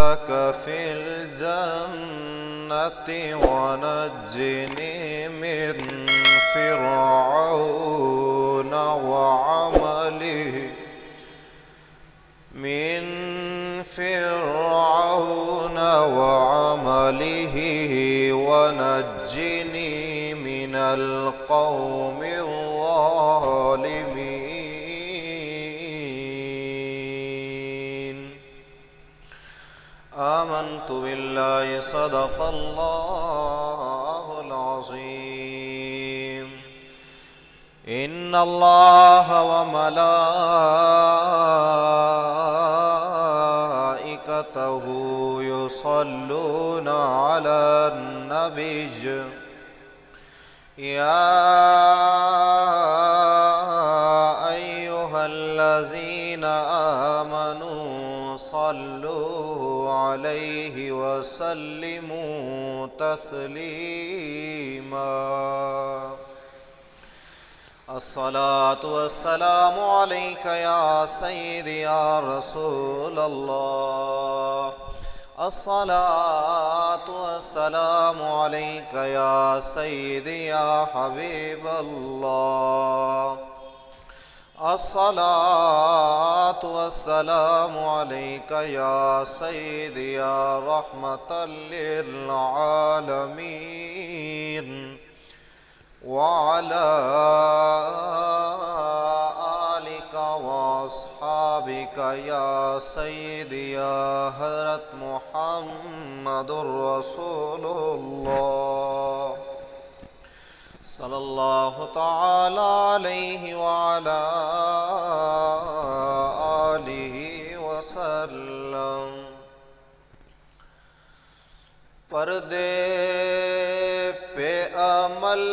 لك في الجنة ونجني من فرعون وعمله ونجني من القوم الظالمين. آمنت بالله صدق الله العظيم. إن الله وملائكته يصلون على النبي يا أيها الذين آمنوا صلوا عليه وسلموا تسليما. الصلاة والسلام عليك يا سيدي يا رسول الله. الصلاة والسلام عليك يا سيدي يا حبيب الله. الصلاة والسلام عليك يا سيدي يا رحمة للعالمين، وعلى آلك وأصحابك يا سيدي يا حضرت محمد رسول الله صلى الله تعالى عليه وعلى آله وسلم. پردے پہ عمل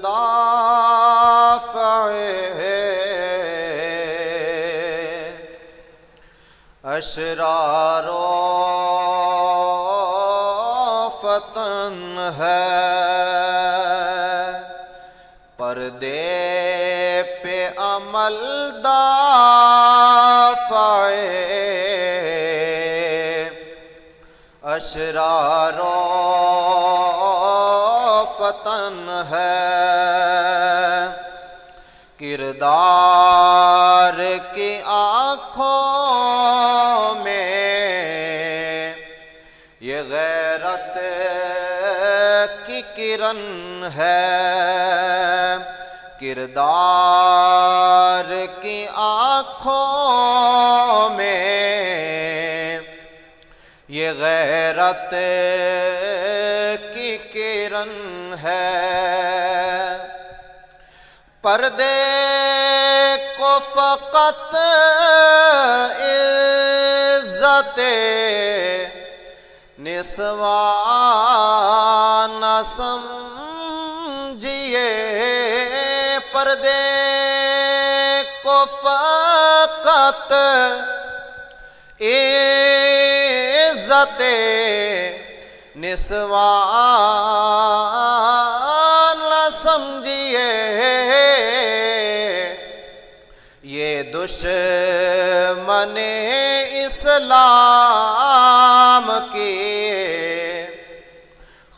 دافع اشرار و فتن ہے. پردے پہ عمل دافع اشرار و فتن ہے. کردار کی آنکھوں میں یہ غیرت کی کرن ہے. کردار کی آنکھوں میں یہ غیرت کی کرن ہے. پردے کو فقط عزت نسواں نہ سمجھیے. پردے کو فقط عزت نسوان نہ سمجھیے. یہ دشمن اسلام کی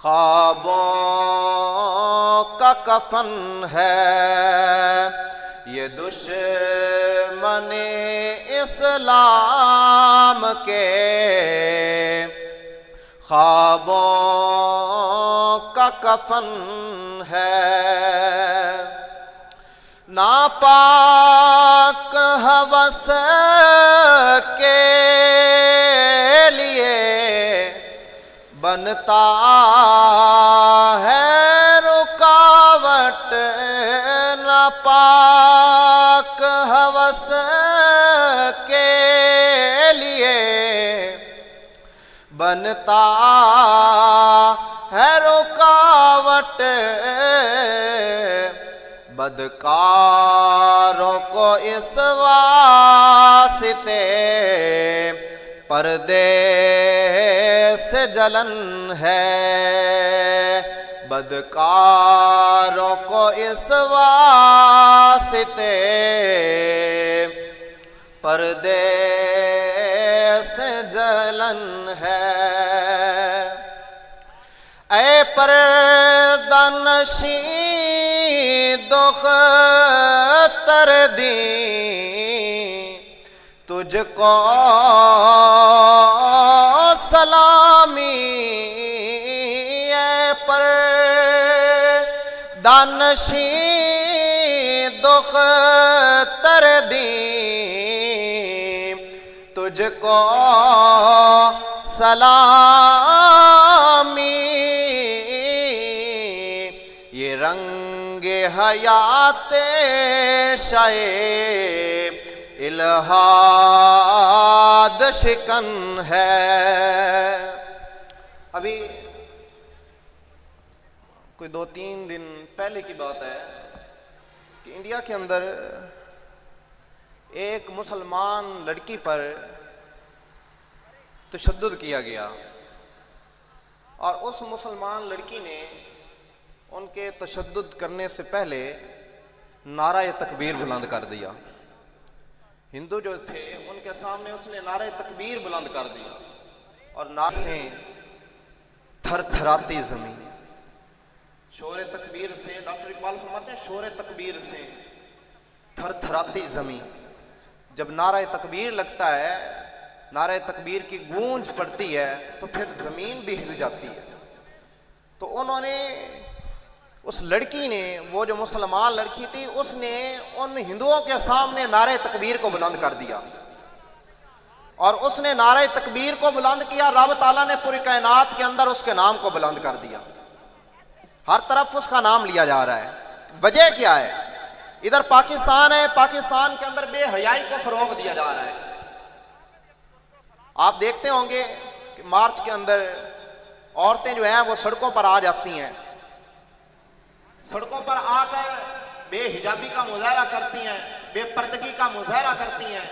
خوابوں کا کفن ہے. یہ دشمن اسلام کے خوابوں کا کفن ہے. ناپاک ہوس کے لیے بنتا ہے رکاوٹ. ناپاک ہوس کے لیے بنتا ہے رکاوٹ. بدکاروں کو اس واسطے پردے سے جلن ہے. بدکاروں کو اس واسطے پردے سے جلن ہے، اے پردہ نشین دختر دی تجھ کو سلامی، اے پردہ نشین دختر دی تجھ کو سلامی، یہ رنگ حیات شاہ الہاد شکن ہے۔ ابھی کوئی 2-3 دن پہلے کی بات ہے کہ انڈیا کے اندر ایک مسلمان لڑکی پر تشدد کیا گیا، اور اس مسلمان لڑکی نے ان کے تشدد کرنے سے پہلے نعرہ تکبیر بلند کر دیا۔ ہندو جو تھے ان کے سامنے اس نے نعرہ تکبیر بلند کر دیا، اور ناسیں تھر تھراتی زمین، شور تکبیر سے، ڈاکٹر اقبال فرماتے ہیں شور تکبیر سے تھر تھراتی زمین، جب نعرہ تکبیر لگتا ہے، نعرہ تکبیر کی گونج پڑتی ہے تو پھر زمین بھی ہل جاتی ہے۔ تو انہوں نے، اس لڑکی نے، وہ جو مسلمان لڑکی تھی، اس نے ان ہندوؤں کے سامنے نعرہ تکبیر کو بلند کر دیا، اور اس نے نعرہ تکبیر کو بلند کیا، رب تعالیٰ نے پوری کائنات کے اندر اس کے نام کو بلند کر دیا، ہر طرف اس کا نام لیا جا رہا ہے۔ وجہ کیا ہے؟ ادھر پاکستان ہے، پاکستان کے اندر بے حیائی کو فروغ دیا جا رہا ہے۔ آپ دیکھتے ہوں گے کہ مارچ کے اندر عورتیں جو ہیں وہ سڑکوں پر آ جاتی ہیں، سڑکوں پر آ کر بے حجابی کا مظاہرہ کرتی ہیں، بے پردگی کا مظاہرہ کرتی ہیں،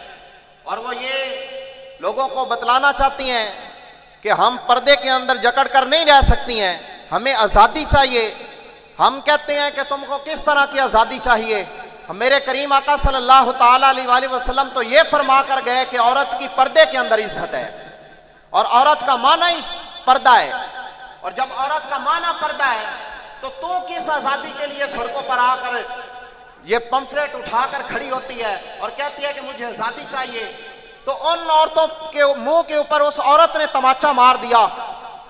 اور وہ یہ لوگوں کو بتلانا چاہتی ہیں کہ ہم پردے کے اندر جکڑ کر نہیں رہ سکتی ہیں، ہمیں آزادی چاہیے۔ ہم کہتے ہیں کہ تم کو کس طرح کی آزادی چاہیے؟ میرے کریم آقا صلی اللہ تعالیٰ علیہ وآلہ وسلم تو یہ فرما کر گئے کہ عورت کی پردے کے اندر عزت ہے، اور عورت کا معنی ہی پردہ ہے، اور جب عورت کا معنی پردہ ہے تو کس آزادی کے لیے سڑکوں پر آ کر یہ پمفلیٹ اٹھا کر کھڑی ہوتی ہے اور کہتی ہے کہ مجھے آزادی چاہیے؟ تو ان عورتوں کے منہ کے اوپر اس عورت نے تماچا مار دیا،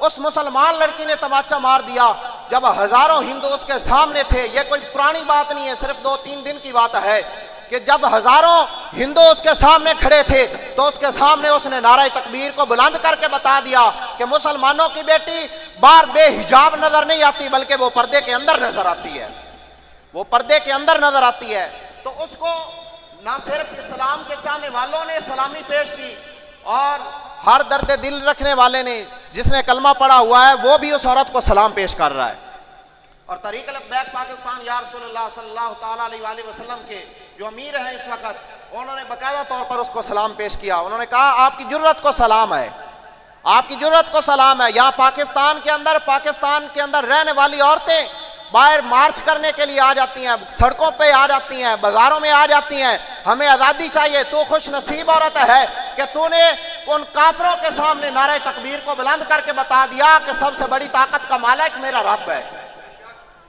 اس مسلمان لڑکی نے تماچا مار دیا، جب ہزاروں ہندو اس کے سامنے تھے۔ یہ کوئی پرانی بات نہیں ہے، صرف 2-3 دن کی بات ہے کہ جب ہزاروں ہندو اس کے سامنے کھڑے تھے تو اس کے سامنے اس نے نعرہ تکبیر کو بلند کر کے بتا دیا کہ مسلمانوں کی بیٹی باہر بے حجاب نظر نہیں آتی، بلکہ وہ پردے کے اندر نظر آتی ہے، وہ پردے کے اندر نظر آتی ہے۔ تو اس کو نہ صرف اسلام کے چاہنے والوں نے سلامی پیش کی، اور ہر درد دل رکھنے والے نے، جس نے کلمہ پڑھا ہوا ہے، وہ بھی اس عورت کو سلام پیش کر رہا ہے۔ اور طریق لبیک پاکستان یا رسول اللہ صلی اللہ تعالیٰ علیہ وآلہ وسلم کے جو امیر ہیں اس وقت، انہوں نے باقاعدہ طور پر اس کو سلام پیش کیا۔ انہوں نے کہا آپ کی جرت کو سلام ہے، آپ کی جرت کو سلام ہے۔ یہاں پاکستان کے اندر رہنے والی عورتیں باہر مارچ کرنے کے لیے آ جاتی ہیں، سڑکوں پہ آ جاتی ہیں، بازاروں میں آ جاتی ہیں، ہمیں آزادی چاہیے۔ تو خوش نصیب عورت ہے کہ تو نے ان کافروں کے سامنے نعرہ تکبیر کو بلند کر کے بتا دیا کہ سب سے بڑی طاقت کا مالک میرا رب ہے،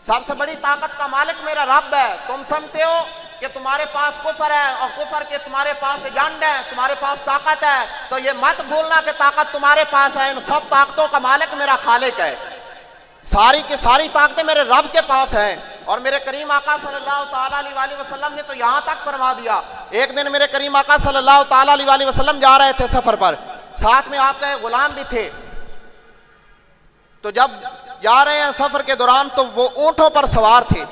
سب سے بڑی طاقت کا مالک میرا رب ہے۔ تم سمجھتے ہو کہ تمہارے پاس کفر ہے، اور کفر کے تمہارے پاس ایجنڈ ہے، تمہارے پاس طاقت ہے، تو یہ مت بھولنا کہ طاقت تمہارے پاس ہے، ان سب طاقتوں کا مالک میرا خالق ہے، ساری کی ساری طاقتیں میرے رب کے پاس ہیں۔ اور میرے کریم آقا صلی اللہ تعالیٰ علیہ وآلہ وسلم نے تو یہاں تک فرما دیا، ایک دن میرے کریم آقا صلی اللہ تعالیٰ علیہ وآلہ وسلم جا رہے تھے سفر پر، ساتھ میں آپ کا ایک غلام بھی تھے، تو جب جا رہے ہیں سفر کے دوران تو وہ اونٹوں پر سوار تھے،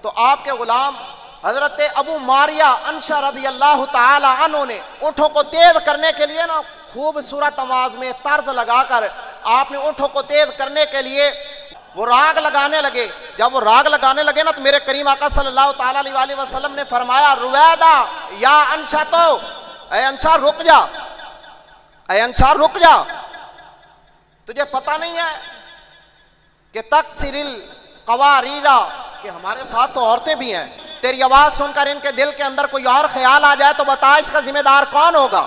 تو آپ کے غلام حضرت ابو ماریہ انشا رضی اللہ تعالی عنہ نے اونٹوں کو تیز کرنے کے لیے نا خوبصورت آواز میں طرز لگا کر آپ نے اونٹوں کو تیز کرنے کے لیے وہ راگ لگانے لگے۔ جب وہ راگ لگانے لگے نا تو میرے کریم آقا صلی اللہ تعالی علیہ وآلہ وسلم نے فرمایا رویدہ یا انشا، تو اے انشا رک جا، اے انشا رک جا، تجھے پتہ نہیں ہے کہ تکسر القواریرا کہ ہمارے ساتھ تو عورتیں بھی ہیں، تیری آواز سن کر ان کے دل کے اندر کوئی اور خیال آ جائے تو بتا اس کا ذمہ دار کون ہوگا،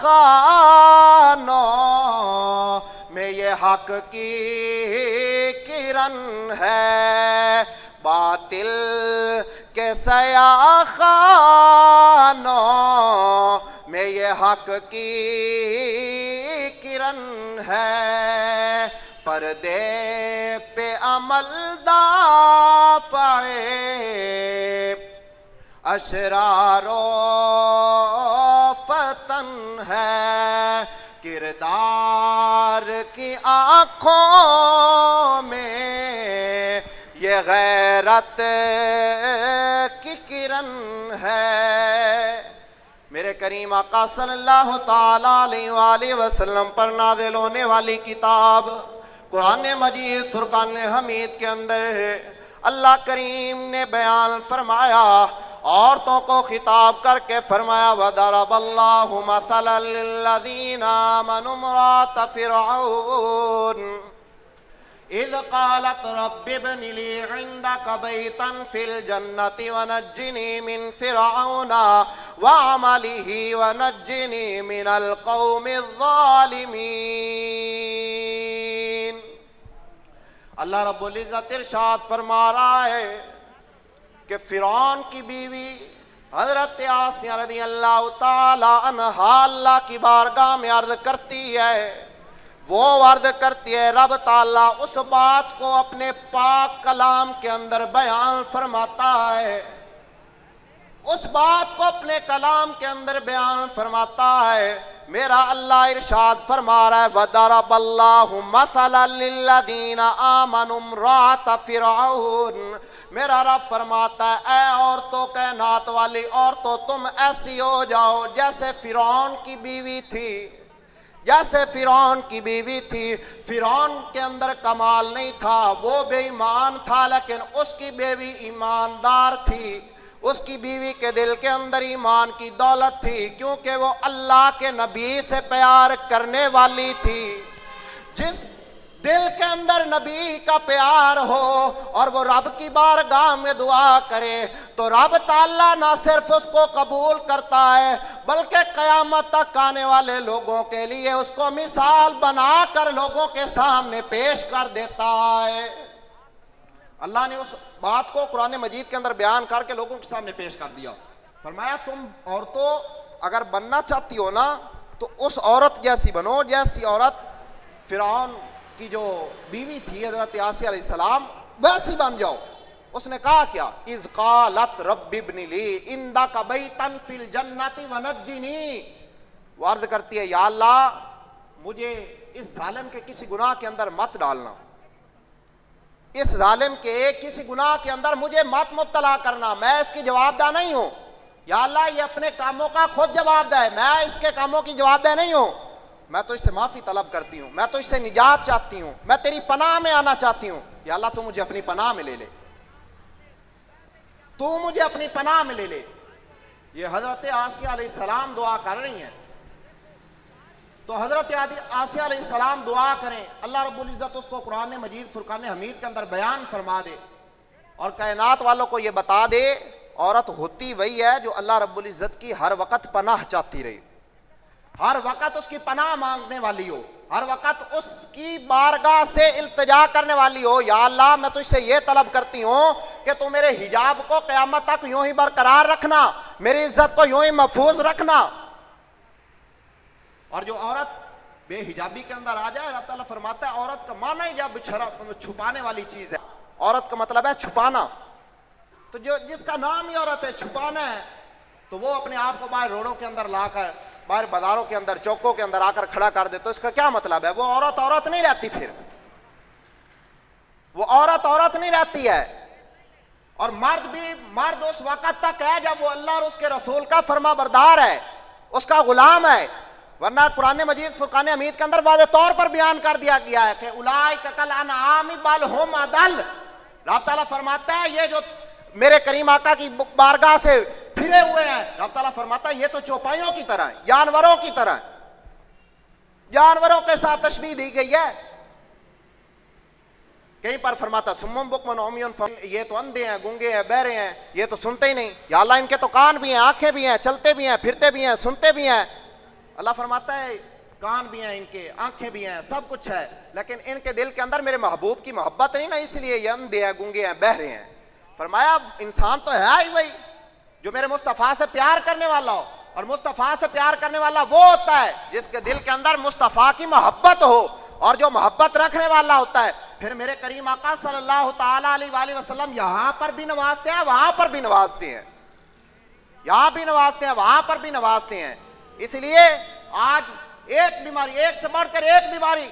خانوں میں یہ حق کی کرن ہے، باطل کے سیاہ خانوں میں یہ حق کی کرن ہے، پردے پہ عمل دافع اشرار و فتن ہے، کردار کی آنکھوں میں یہ غیرت کی کرن ہے۔ میرے کریم آقا صلی اللہ تعالیٰ علیہ وآلہ وسلم پر نازل ہونے والی کتاب قرآن مجید فرقان حمید کے اندر اللہ کریم نے بیان فرمایا، عورتوں کو خطاب کر کے فرمایا وَضَرَبَ اللَّهُ مَثَلًا لِلَّذِينَ آمَنُوا امْرَأَتَ فِرْعَوْنَ إِذْ قَالَتْ رَبِّ ابْنِ لِي عِندَكَ بَيْتًا فِي الْجَنَّةِ وَنَجِّنِي مِنْ فِرْعَوْنَ وَعَمَلِهِ وَنَجِّنِي مِنَ الْقَوْمِ الظَّالِمِينَ۔ اللہ رب العزت ارشاد فرما رہا ہے کہ فرعون کی بیوی حضرت آسیہ رضی اللہ تعالی عنہا اللہ کی بارگاہ میں عرض کرتی ہے، وہ عرض کرتی ہے رب تعالیٰ اس بات کو اپنے پاک کلام کے اندر بیان فرماتا ہے، اس بات کو اپنے کلام کے اندر بیان فرماتا ہے۔ میرا اللہ ارشاد فرما رہا ہے وَضَرَبَ اللَّهُ مَثَلًا لِلَّذِينَ آمَنُوا امْرَأَتَ فِرْعَوْنَ، میرا رب فرماتا ہے اے عورتوں کائنات والی عورتوں تم ایسی ہو جاؤ جیسے فرعون کی بیوی تھی، جیسے فرعون کی بیوی تھی۔ فرعون کے اندر کمال نہیں تھا، وہ بے ایمان تھا، لیکن اس کی بیوی ایماندار تھی، اس کی بیوی کے دل کے اندر ایمان کی دولت تھی، کیونکہ وہ اللہ کے نبی سے پیار کرنے والی تھی۔ جس دل کے اندر نبی کا پیار ہو اور وہ رب کی بارگاہ میں دعا کرے تو رب تعالیٰ نہ صرف اس کو قبول کرتا ہے بلکہ قیامت تک آنے والے لوگوں کے لیے اس کو مثال بنا کر لوگوں کے سامنے پیش کر دیتا ہے۔ اللہ نے اس بات کو قرآن مجید کے اندر بیان کر کے لوگوں کے سامنے پیش کر دیا، فرمایا تم عورتوں اگر بننا چاہتی ہو نا تو اس عورت جیسی بنو جیسی عورت فرعون کی جو بیوی تھی حضرت آسیہ علیہ السلام ویسی بن جاؤ۔ اس نے کہا کیا اِذْ قَالَتْ رَبِّ ابْنِ لِي عِندَكَ بَيْتًا فِي الْجَنَّةِ وَنَجِّنِي، وہ عرض کرتی ہے یا اللہ مجھے اس ظالم کے کسی گناہ کے اندر مت ڈالنا، اس ظالم کے کسی گناہ کے اندر مجھے مت مبتلا کرنا، میں اس کی جواب دہ نہیں ہوں، یا اللہ یہ اپنے کاموں کا خود جواب دہ ہے، میں اس کے کاموں کی جواب دہ نہیں ہوں، میں تو اس سے معافی طلب کرتی ہوں، میں تو اس سے نجات چاہتی ہوں، میں تیری پناہ میں آنا چاہتی ہوں، یا اللہ تو مجھے اپنی پناہ میں لے لے، تو مجھے اپنی پناہ میں لے لے۔ یہ حضرت آسیہ علیہ السلام دعا کر رہی ہیں، تو حضرت آسیہ علیہ السلام دعا کریں، اللہ رب العزت اس کو قرآن مجید فرقان حمید کے اندر بیان فرما دے اور کائنات والوں کو یہ بتا دے عورت ہوتی وہی ہے جو اللہ رب العزت کی ہر وقت پناہ چاہتی رہی، ہر وقت اس کی پناہ مانگنے والی ہو، ہر وقت اس کی بارگاہ سے التجا کرنے والی ہو، یا اللہ میں تجھ سے یہ طلب کرتی ہوں کہ تو میرے حجاب کو قیامت تک یوں ہی برقرار رکھنا، میری عزت کو یوں ہی محفوظ رکھنا۔ اور جو عورت بے حجابی کے اندر آ جائے اللہ تعالیٰ فرماتا ہے عورت کا معنی ہی جب چھپانے والی چیز ہے، عورت کا مطلب ہے چھپانا، تو جو جس کا نام ہی عورت ہے چھپانا ہے تو وہ اپنے آپ کو باہر روڈوں کے اندر لا کر باہر بازاروں کے اندر چوکوں کے اندر آ کر کھڑا کر دے تو اس کا کیا مطلب ہے؟ وہ عورت نہیں رہتی، پھر وہ عورت نہیں رہتی ہے۔ اور مرد اس وقت تک ہے جب وہ اللہ اور اس کے رسول کا فرما بردار ہے، اس کا غلام ہے، ورنہ قرآن مجید فرقان حمید کے اندر واضح طور پر بیان کر دیا گیا ہے کہ اولئک کالانعام بل ہم اضل۔ رب تعالیٰ فرماتا ہے یہ جو میرے کریم آقا کی بارگاہ سے پھرے ہوئے ہیں، رب تعالیٰ فرماتا ہے یہ تو چوپائیوں کی طرح ہیں، جانوروں کی طرح ہیں، جانوروں کے ساتھ تشبیہ دی گئی ہے۔ کہیں پر فرماتا سمم بکمن عمی یہ تو اندھے ہیں، گونگے ہیں، بہرے ہیں، یہ تو سنتے ہی نہیں، یا اللہ ان کے تو کان بھی ہیں، آنکھیں بھی ہیں، چلتے بھی ہیں، پھرتے بھی ہیں، سنتے بھی ہیں۔ اللہ فرماتا ہے کان بھی ہیں ان کے، آنکھیں بھی ہیں، سب کچھ ہے، لیکن ان کے دل کے اندر میرے محبوب کی محبت نہیں نا، اس لیے یہ اندھے ہیں، گونگے ہیں، بہرے ہیں۔ فرمایا انسان تو ہے ہی وہی جو میرے مصطفیٰ سے پیار کرنے والا ہو، اور مصطفیٰ سے پیار کرنے والا وہ ہوتا ہے جس کے دل کے اندر مصطفیٰ کی محبت ہو، اور جو محبت رکھنے والا ہوتا ہے پھر میرے کریم آقا صلی اللہ تعالیٰ علیہ وآلہ وسلم یہاں پر بھی نوازتے ہیں، وہاں پر بھی نوازتے ہیں، یہاں بھی نوازتے ہیں، وہاں پر بھی نوازتے ہیں۔ اس لیے آج ایک بیماری، ایک سے بڑھ کر ایک بیماری،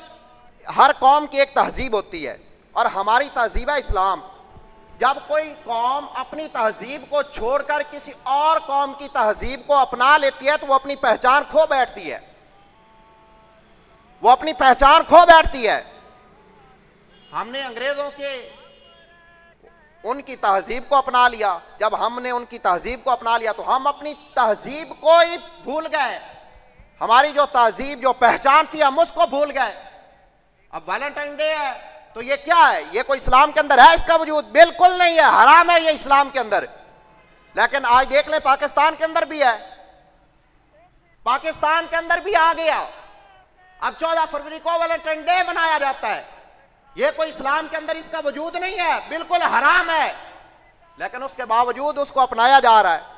ہر قوم کی ایک تہذیب ہوتی ہے، اور ہماری تہذیب ہے اسلام۔ جب کوئی قوم اپنی تہذیب کو چھوڑ کر کسی اور قوم کی تہذیب کو اپنا لیتی ہے تو وہ اپنی پہچان کھو بیٹھتی ہے، وہ اپنی پہچان کھو بیٹھتی ہے۔ ہم نے انگریزوں کے ان کی تہذیب کو اپنا لیا، جب ہم نے ان کی تہذیب کو اپنا لیا تو ہم اپنی تہذیب کو ہی بھول گئے، ہماری جو تہذیب جو پہچان تھی ہم اس کو بھول گئے۔ اب ویلنٹائن ڈے ہے تو یہ کیا ہے؟ یہ کوئی اسلام کے اندر ہے اس کا وجود؟ بالکل نہیں ہے، حرام ہے یہ اسلام کے اندر۔ لیکن آج دیکھ لیں پاکستان کے اندر بھی ہے، پاکستان کے اندر بھی آ گیا، اب 14 فروری کو ویلنٹائن ڈے منایا جاتا ہے۔ یہ کوئی اسلام کے اندر اس کا وجود نہیں ہے، بالکل حرام ہے، لیکن اس کے باوجود اس کو اپنایا جا رہا ہے۔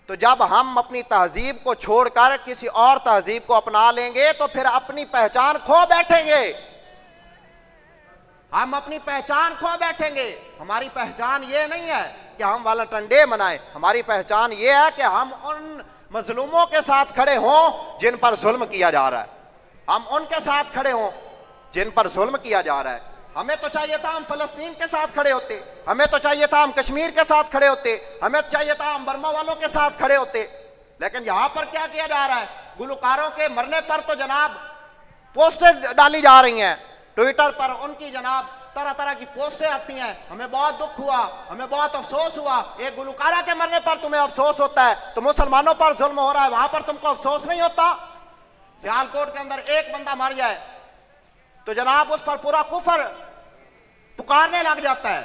تو جب ہم اپنی تہذیب کو چھوڑ کر کسی اور تہذیب کو اپنا لیں گے تو پھر اپنی پہچان کھو بیٹھیں گے، ہم اپنی پہچان کھو بیٹھیں گے۔ ہماری پہچان یہ نہیں ہے کہ ہم ویلنٹائن ڈے منائیں، ہماری پہچان یہ ہے کہ ہم ان مظلوموں کے ساتھ کھڑے ہوں جن پر ظلم کیا جا رہا ہے، ہم ان کے ساتھ کھڑے ہوں جن پر ظلم کیا جا رہا ہے۔ ہمیں تو چاہیے تھا ہم فلسطین کے ساتھ کھڑے ہوتے، ہمیں تو چاہیے تھا ہم کشمیر کے ساتھ کھڑے ہوتے، ہمیں چاہیے تھا ہم برما والوں کے ساتھ کھڑے ہوتے، لیکن یہاں پر کیا کیا جا رہا ہے؟ گلوکاروں کے مرنے پر تو جناب پوسٹیں ڈالی جا رہی ہیں، ٹویٹر پر ان کی جناب طرح طرح کی پوسٹیں آتی ہیں، ہمیں بہت دکھ ہوا، ہمیں بہت افسوس ہوا۔ ایک گلوکارہ کے مرنے پر تمہیں افسوس ہوتا ہے تو مسلمانوں پر ظلم ہو رہا ہے وہاں پر تم کو افسوس نہیں ہوتا؟ سیالکوٹ کے اندر ایک بندہ مر جائے تو جناب اس پر پورا کفر پکارنے لگ جاتا ہے،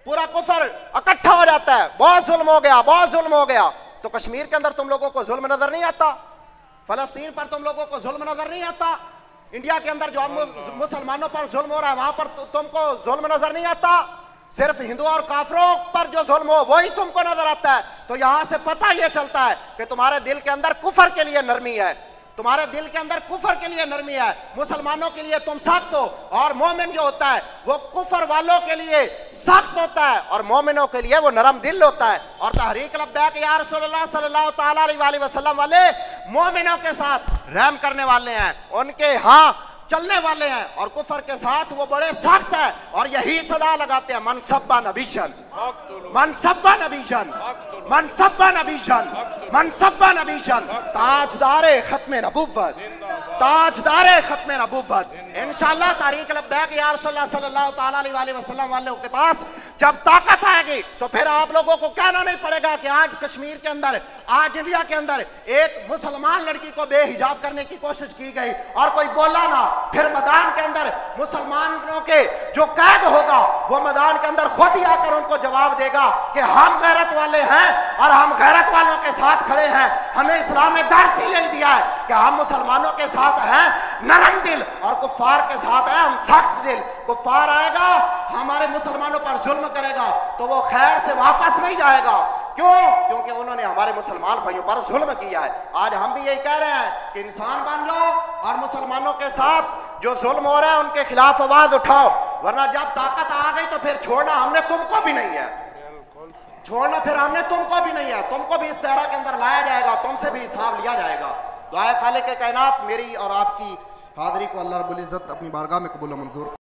پورا کفر اکٹھا ہو جاتا ہے، بہت ظلم ہو گیا، بہت ظلم ہو گیا۔ تو کشمیر کے اندر تم لوگوں کو ظلم نظر نہیں آتا؟ فلسطین پر تم لوگوں کو ظلم نظر نہیں آتا؟ انڈیا کے اندر جو مسلمانوں پر ظلم ہو رہا ہے وہاں پر تم کو ظلم نظر نہیں آتا؟ صرف ہندو اور کافروں پر جو ظلم ہو وہی تم کو نظر آتا ہے۔ تو یہاں سے پتہ یہ چلتا ہے کہ تمہارے دل کے اندر کفر کے لیے نرمی ہے، تمہارے دل کے اندر کفر کے لیے نرمی ہے۔ مسلمانوں کے لیے تم سخت ہو، اور مومن جو ہوتا ہے وہ کفر والوں کے لیے سخت ہوتا ہے اور مومنوں کے لیے وہ نرم دل ہوتا ہے۔ اور تحریک لبیک یا رسول اللہ صلی اللہ تعالیٰ علیہ وآلہ وسلم والے مومنوں کے ساتھ رحم کرنے والے ہیں، ان کے ہاں چلنے والے ہیں، اور کفر کے ساتھ وہ بڑے سخت ہیں، اور یہی صدا لگاتے ہیں من سب نبیشن، من سب نبیشن، من سب نبیشن، من سب نبیشن، تاجدار ختم نبوت، تاجدار ختم نبوت۔ انشاءاللہ تحریک لبیک یا رسول اللہ صلی اللہ تعالیٰ علیہ وآلہ وسلم والوں کے پاس جب طاقت آئے گی تو پھر آپ لوگوں کو کہنا نہیں پڑے گا کہ آج کشمیر کے اندر، آج انڈیا کے اندر ایک مسلمان لڑکی کو بے حجاب کرنے کی کوشش کی گئی اور کوئی بولا نہ۔ پھر میدان کے اندر مسلمانوں کے جو قید ہوگا وہ میدان کے اندر خود ہی آ کر ان کو جواب دے گا کہ ہم غیرت والے ہیں اور ہم غیرت والوں کے ساتھ کھڑے ہیں۔ ہمیں اسلام نے درس ہی یہی دیا ہے کہ ہم مسلمانوں کے ساتھ ہیں نرم دل، اور کفار کے ساتھ ہیں ہم سخت دل۔ کفار آئے گا ہمارے مسلمانوں پر ظلم کرے گا تو وہ خیر سے واپس نہیں جائے گا، کیوں؟ کیونکہ انہوں نے ہمارے مسلمان بھائیوں پر ظلم کیا ہے۔ آج ہم بھی یہی کہہ رہے ہیں کہ انسان بن لو اور مسلمانوں کے ساتھ جو ظلم ہو رہا ہے ان کے خلاف آواز اٹھاؤ، ورنہ جب طاقت آ گئی تو پھر چھوڑنا ہم نے تم کو بھی نہیں ہے، چھوڑنا پھر ہم نے تم کو بھی نہیں ہے، تم کو بھی اس دائرہ کے اندر لایا جائے گا، تم سے بھی حساب لیا جائے گا۔ دعائے خالق کائنات میری اور آپ کی حاضری کو اللہ رب العزت اپنی بارگاہ میں قبول و منظور